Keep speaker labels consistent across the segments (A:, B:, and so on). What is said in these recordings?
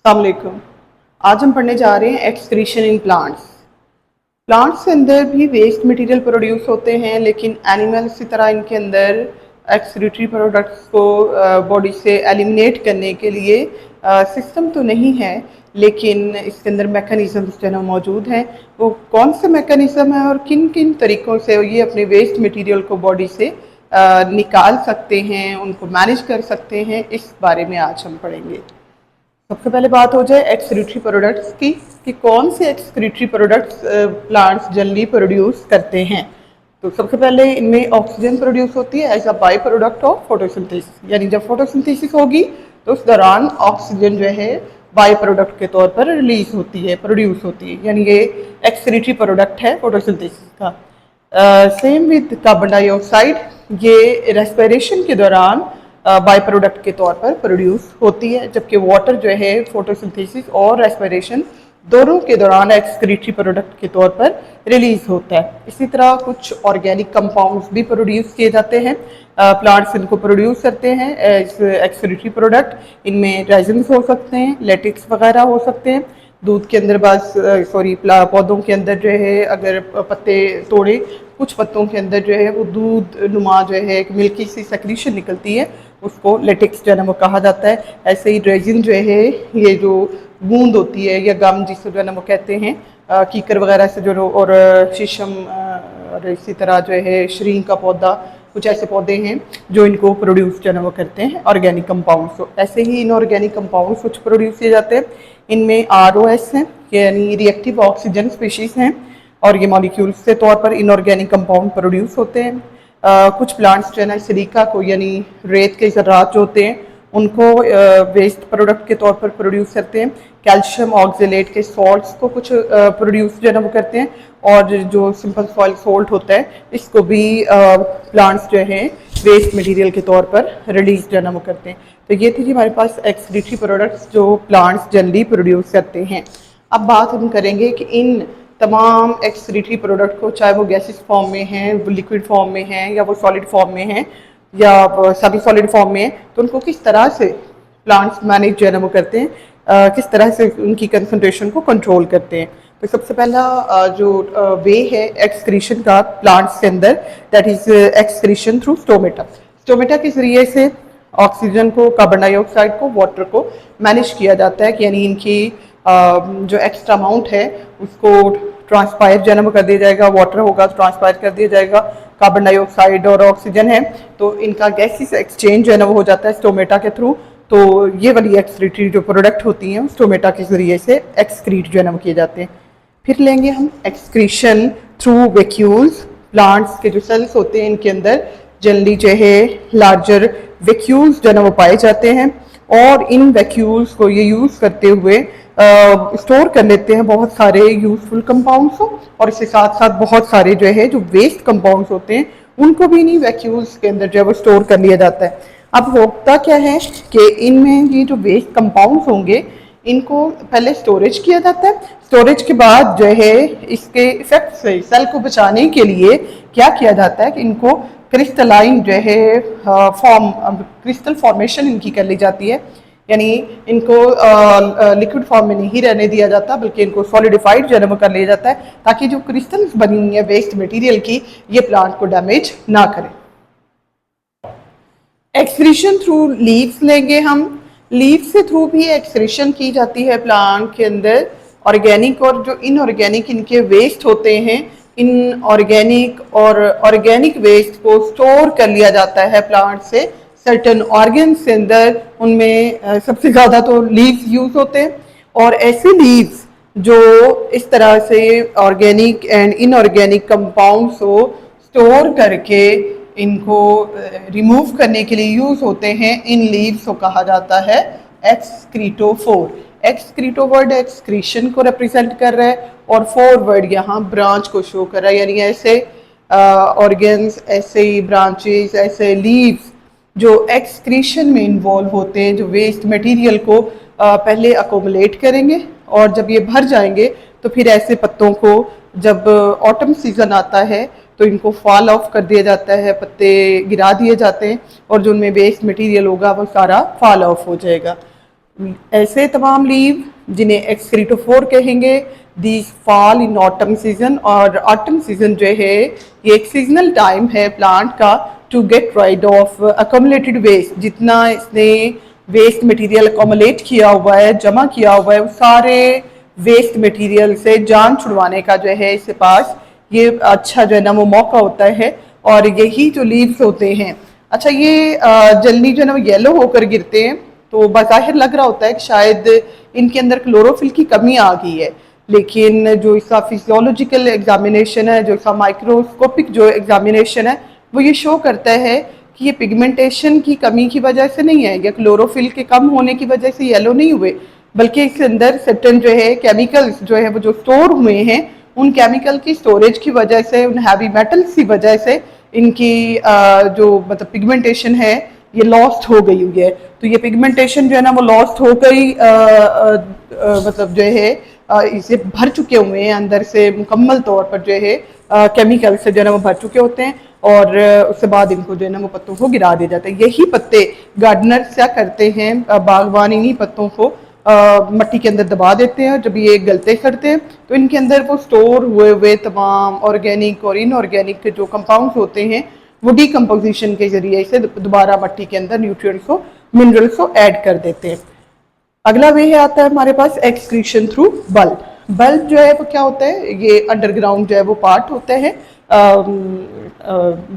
A: अस्सलाम वालेकुम। आज हम पढ़ने जा रहे हैं एक्सक्रीशन इन प्लांट्स। प्लांट्स के अंदर भी वेस्ट मटेरियल प्रोड्यूस होते हैं, लेकिन एनिमल्स की तरह इनके अंदर एक्सक्रीटरी प्रोडक्ट्स को बॉडी से एलिमिनेट करने के लिए सिस्टम तो नहीं है, लेकिन इसके अंदर मैकेनिज्म्स जो है ना मौजूद हैं। वो कौन से मैकेनिज्म है और किन किन तरीक़ों से ये अपने वेस्ट मटेरियल को बॉडी से निकाल सकते हैं, उनको मैनेज कर सकते हैं, इस बारे में आज हम पढ़ेंगे। सबसे पहले बात हो जाए एक्सक्रीटरी प्रोडक्ट्स की कि कौन से excretory products plants generally produce करते हैं। तो सबसे पहले इनमें ऑक्सीजन प्रोड्यूस होती है as a by product of photosynthesis, यानी जब फोटोसिंथेसिस होगी तो उस दौरान ऑक्सीजन जो है बाई प्रोडक्ट के तौर पर रिलीज होती है, प्रोड्यूस होती है, यानी ये एक्सक्रीटरी प्रोडक्ट है फोटोसिंथेसिस का। सेम विद कार्बन डाइऑक्साइड, ये रेस्पिरेशन के दौरान बाय प्रोडक्ट के तौर पर प्रोड्यूस होती है, जबकि वाटर जो है फोटोसिंथेसिस और रेस्पिरेशन दोनों के दौरान एक्सक्रीटरी प्रोडक्ट के तौर पर रिलीज होता है। इसी तरह कुछ ऑर्गेनिक कंपाउंड्स भी प्रोड्यूस किए जाते हैं, प्लांट्स इनको प्रोड्यूस करते हैं एज एक्सक्रीटरी प्रोडक्ट। इनमें रेजिन्स हो सकते हैं, लेटिक्स वगैरह हो सकते हैं। दूध के अंदर पौधों के अंदर जो है अगर पत्ते तोड़े, कुछ पत्तों के अंदर जो है वो दूध नुमा जो है एक मिल्की सी सेक्रीशन निकलती है, उसको लेटेक्स जो है ना वो कहा जाता है। ऐसे ही रेजिन जो है, ये जो बूंद होती है या गम जिसको जो है ना वो कहते हैं, कीकर वगैरह से जो, और शीशम, और इसी तरह जो है श्रींग का पौधा, कुछ ऐसे पौधे हैं जो इनको प्रोड्यूस जो है ना वो करते हैं ऑर्गेनिक कंपाउंड्स। तो ऐसे ही इनऑर्गेनिक कंपाउंड्स कुछ प्रोड्यूस किए जाते हैं। इनमें ROS हैं, यानी रिएक्टिव ऑक्सीजन स्पीशीज़ हैं, और ये मॉलिक्यूल्स के तौर पर इनऑर्गेनिक कंपाउंड प्रोड्यूस होते हैं। कुछ प्लांट्स जो है ना सिलिका को, यानी रेत के ज़र्रात जो होते हैं उनको वेस्ट प्रोडक्ट के तौर पर प्रोड्यूस करते हैं। कैल्शियम ऑक्जेलेट के सॉल्ट्स को कुछ प्रोड्यूस जो है ना वो करते हैं, और जो सिंपल सॉइल सोल्ट होता है इसको भी प्लांट्स जो है वेस्ट मटेरियल के तौर पर रिलीज जो है ना वो करते हैं। तो ये थी जी हमारे पास एक्सक्रीटरी प्रोडक्ट्स जो प्लांट्स जल्दी प्रोड्यूस करते हैं। अब बात हम करेंगे कि इन तमाम एक्सक्रीटरी प्रोडक्ट को, चाहे वो गैसेस फॉर्म में हैं, वो लिक्विड फॉर्म में हैं, या वो सॉलिड फॉर्म में हैं, या सभी सॉलिड फॉर्म में हैं, तो उनको किस तरह से प्लांट्स मैनेज जो है ना वो करते हैं, किस तरह से उनकी कंसंट्रेशन को कंट्रोल करते हैं। तो सबसे पहला जो वे है एक्सक्रीशन का प्लांट्स के अंदर, that is excretion through stomata. Stomata के जरिए से ऑक्सीजन को, कार्बन डाइऑक्साइड को, वाटर को मैनेज किया जाता है कि यानी इनकी जो एक्स्ट्रा अमाउंट है उसको ट्रांसपायर जो है ना वो कर दिया जाएगा, वाटर होगा तो ट्रांसपायर कर दिया जाएगा, कार्बन डाइऑक्साइड और ऑक्सीजन है तो इनका गैसेस एक्सचेंज जो है ना वो हो जाता है स्टोमेटा के थ्रू। तो ये वाली एक्सक्रीटरी जो प्रोडक्ट होती हैं स्टोमेटा के जरिए से एक्सक्रीट जो है ना वो किए जाते हैं। फिर लेंगे हम एक्सक्रीशन थ्रू वैक्यूल्स। प्लांट्स के जो सेल्स होते हैं इनके अंदर जनरली जो है लार्जर वैक्यूल्स जो है ना वो पाए जाते हैं, और इन वैक्यूल्स को ये यूज़ करते हुए स्टोर कर लेते हैं बहुत सारे यूजफुल कंपाउंड्स को, और इसके साथ साथ बहुत सारे जो है जो वेस्ट कंपाउंड्स होते हैं उनको भी इन्हीं वैक्यूल्स के अंदर जो है वो स्टोर कर लिया जाता है। अब होता क्या है कि इनमें ये जो वेस्ट कंपाउंड्स होंगे इनको पहले स्टोरेज किया जाता है। स्टोरेज के बाद जो है इसके इफेक्ट से सेल को बचाने के लिए क्या किया जाता है कि इनको क्रिस्टलाइन जो है क्रिस्टल फॉर्मेशन इनकी कर ली जाती है, यानी इनको लिक्विड फॉर्म में नहीं रहने दिया जाता बल्कि इनको सॉलिडिफाइड जो है वो कर लिया जाता है, ताकि जो क्रिस्टल्स बनी हुई है वेस्ट मटेरियल की ये प्लांट को डैमेज ना करे। एक्सक्रीशन थ्रू लीव्स लेंगे हम। लीव्स के थ्रू भी एक्सक्रीशन की जाती है प्लांट के अंदर। ऑर्गेनिक और जो इनऑर्गेनिक इनके वेस्ट होते हैं, इन ऑर्गेनिक और ऑर्गेनिक वेस्ट को स्टोर कर लिया जाता है प्लांट से सर्टन ऑर्गन्स के अंदर। उनमें सबसे ज़्यादा तो लीव्स यूज होते हैं, और ऐसे लीव्स जो इस तरह से ऑर्गेनिक एंड इनऑर्गेनिक कंपाउंड्स को स्टोर करके इनको रिमूव करने के लिए यूज होते हैं, इन लीव्स को कहा जाता है एक्सक्रीटोफोर। एक्सक्रीटो वर्ड एक्सक्रीशन को रिप्रेजेंट कर रहा है, और फोर वर्ड यहाँ ब्रांच को शो कर रहा है, यानी ऐसे ऑर्गन्स, ऐसे ब्रांचेस, ऐसे लीव्स जो एक्सक्रीशन में इन्वॉल्व होते हैं, जो वेस्ट मटेरियल को पहले अकोमोलेट करेंगे, और जब ये भर जाएंगे तो फिर ऐसे पत्तों को जब ऑटम सीजन आता है तो इनको फॉल ऑफ कर दिया जाता है, पत्ते गिरा दिए जाते हैं, और जो उनमें वेस्ट मटेरियल होगा वो सारा फॉल ऑफ हो जाएगा। ऐसे तमाम लीव जिन्हें एक्सक्रीटोफोर कहेंगे, these fall in autumn season. और ऑटम सीजन जो है ये एक सीजनल टाइम है प्लांट का to get rid of accumulated waste. जितना इसने वेस्ट मटेरियल अकोमुलेट किया हुआ है, जमा किया हुआ है, उस सारे वेस्ट मटेरियल से जान छुड़वाने का जो है इसके पास ये अच्छा जो है ना वो मौका होता है। और यही जो लीव्स होते हैं, अच्छा ये जल्दी जो है ना वो येलो होकर गिरते हैं, तो बाज़ाहिर लग रहा होता है कि शायद इनके अंदर क्लोरोफिल की कमी आ गई है। लेकिन जो इसका फिजियोलॉजिकल एग्जामिनेशन है, जो इसका माइक्रोस्कोपिक जो एग्जामिनेशन है, वो ये शो करता है कि ये पिगमेंटेशन की कमी की वजह से नहीं है या क्लोरोफिल के कम होने की वजह से येलो नहीं हुए, बल्कि इसके अंदर सर्टेन जो है केमिकल्स जो है वो जो स्टोर हुए हैं, उन केमिकल की स्टोरेज की वजह से, उन हैवी मेटल्स की वजह से इनकी जो मतलब पिगमेंटेशन है ये लॉस्ट हो गई हुई है। तो ये पिगमेंटेशन जो है ना वो लॉस्ट हो गई मतलब जो है इसे भर चुके हुए हैं अंदर से मुकम्मल तौर पर जो है केमिकल से जो है ना वो भर चुके होते हैं। और उसके बाद इनको जो है ना वो पत्तों को गिरा दिया जाता है। यही पत्ते गार्डनर क्या करते हैं, बागवान इन्हीं पत्तों को मट्टी के अंदर दबा देते हैं। जब ये गलते करते हैं तो इनके अंदर वो स्टोर हुए हुए तमाम ऑर्गेनिक और इनऑर्गेनिक जो कंपाउंड्स होते हैं वो डीकम्पोजिशन के जरिए से दोबारा मट्टी के अंदर न्यूट्रिएंट्स को, मिनरल्स को ऐड कर देते हैं। अगला वे आता है हमारे पास एक्सक्रीशन थ्रू बल्ब। बल्ब जो है वो क्या होता है, ये अंडरग्राउंड जो है वो पार्ट होता है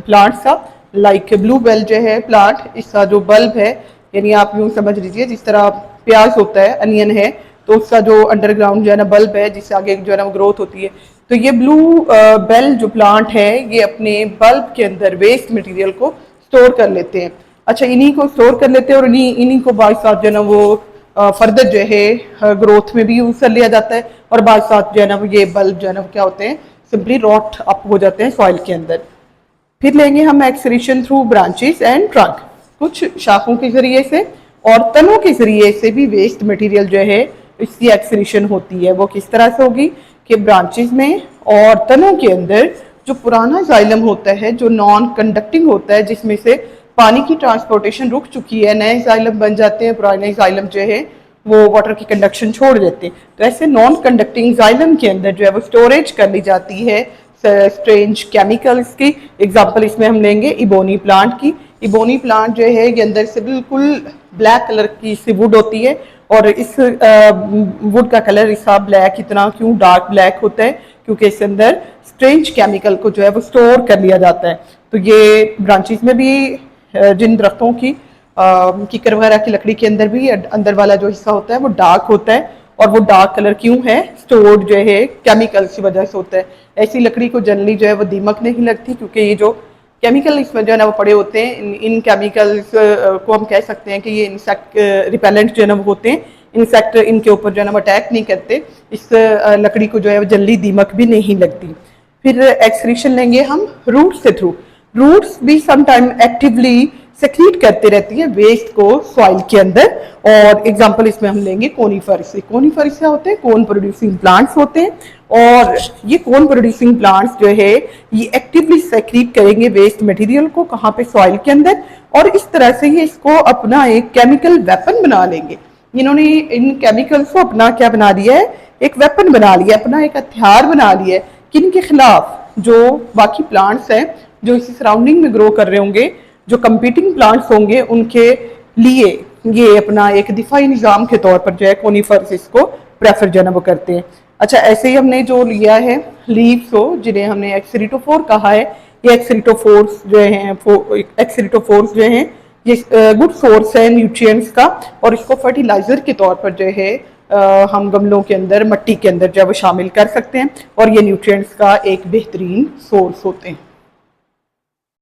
A: प्लांट्स का। लाइक ब्लू बेल जो है प्लांट, इसका जो बल्ब है, यानी आप यूँ समझ लीजिए जिस तरह प्याज होता है, अनियन है, तो उसका जो अंडरग्राउंड जो है ना बल्ब है जिससे आगे जो है ना वो ग्रोथ होती है। तो ये ब्लू बेल जो प्लांट है ये अपने बल्ब के अंदर वेस्ट मटेरियल को स्टोर कर लेते हैं। अच्छा, इन्हीं को स्टोर कर लेते हैं और इन्हीं को बाद साथ जो है ना वो फर्दर जो है ग्रोथ में भी यूज कर लिया जाता है। और बाद साथ जो है ना ये बल्ब जो है ना क्या होते हैं, सिंपली रॉट अप हो जाते हैं सॉइल के अंदर। फिर लेंगे हम excretion through branches and trunk. कुछ शाखों के जरिए से और तनों के जरिए से भी वेस्ट मटेरियल जो है इसकी एक्सक्रीशन होती है। वो किस तरह से होगी कि ब्रांचेस में और तनों के अंदर जो पुराना जाइलम होता है, जो नॉन कंडक्टिंग होता है, जिसमें से पानी की ट्रांसपोर्टेशन रुक चुकी है, नए जाइलम बन जाते हैं, पुराने जाइलम जो है वो वाटर की कंडक्शन छोड़ देते हैं। तो ऐसे नॉन कंडक्टिंग जाइलम के अंदर जो है वो स्टोरेज कर ली जाती है स्ट्रेंज केमिकल्स की। एग्जांपल इसमें हम लेंगे इबोनी प्लांट की। इबोनी प्लांट जो है ये अंदर से बिल्कुल ब्लैक कलर की सी वुड होती है। और इस वुड का कलर इसका ब्लैक इतना क्यों डार्क ब्लैक होता है, क्योंकि इसके अंदर स्ट्रेंज केमिकल को जो है वो स्टोर कर लिया जाता है। तो ये ब्रांचेस में भी जिन दरख्तों की कीकर वगैरह की लकड़ी के अंदर भी अंदर वाला जो हिस्सा होता है वो डार्क होता है। और वो डार्क कलर क्यों है, स्टोर्ड जो है केमिकल की वजह से होता है। ऐसी लकड़ी को जनरली जो है वो दीमक नहीं लगती, क्योंकि ये जो केमिकल इसमें जो है ना वो पड़े होते हैं, इन केमिकल्स को हम कह सकते हैं कि ये इंसेक्ट रिपेलेंट जो है ना वो होते हैं। इंसेक्ट इनके ऊपर जो है ना वो अटैक नहीं करते, इस लकड़ी को जो है वो जल्दी दीमक भी नहीं लगती। फिर एक्सक्रीशन लेंगे हम रूट्स के थ्रू। रूट्स भी समटाइम एक्टिवली सेक्रीट करते रहती है वेस्ट को सॉइल के अंदर। और एग्जांपल इसमें हम लेंगे कोनीफर्स। कोनीफर्स क्या होते हैं, कोन प्रोड्यूसिंग प्लांट्स होते हैं। और ये कोन प्रोड्यूसिंग प्लांट्स जो है ये एक्टिवली सेक्रीट करेंगे वेस्ट मटेरियल को, कहाँ पे, सॉइल के अंदर। और इस तरह से ये इसको अपना एक केमिकल वेपन बना लेंगे। इन्होंने इन केमिकल्स को अपना क्या बना दिया है, एक वेपन बना लिया, अपना एक हथियार बना लिया है। किन के खिलाफ, जो बाकी प्लांट्स हैं जो इसी सराउंडिंग में ग्रो कर रहे होंगे, जो कंपीटिंग प्लांट्स होंगे, उनके लिए ये अपना एक दिफाई निज़ाम के तौर पर जो है कोनीफर्स इसको प्रेफर जो है ना वो करते हैं। अच्छा, ऐसे ही हमने जो लिया है लीव्स को, जिन्हें हमने एक्सरीटोफोर कहा है, ये एक्सरीटोफोर्स जो हैं एक्सरीटोफोर्स जो हैं ये गुड सोर्स है न्यूट्रिएंट्स का। और इसको फर्टिलाइजर के तौर पर जो है हम गमलों के अंदर, मट्टी के अंदर जो है वो शामिल कर सकते हैं। और ये न्यूट्रिएंट्स का एक बेहतरीन सोर्स होते हैं।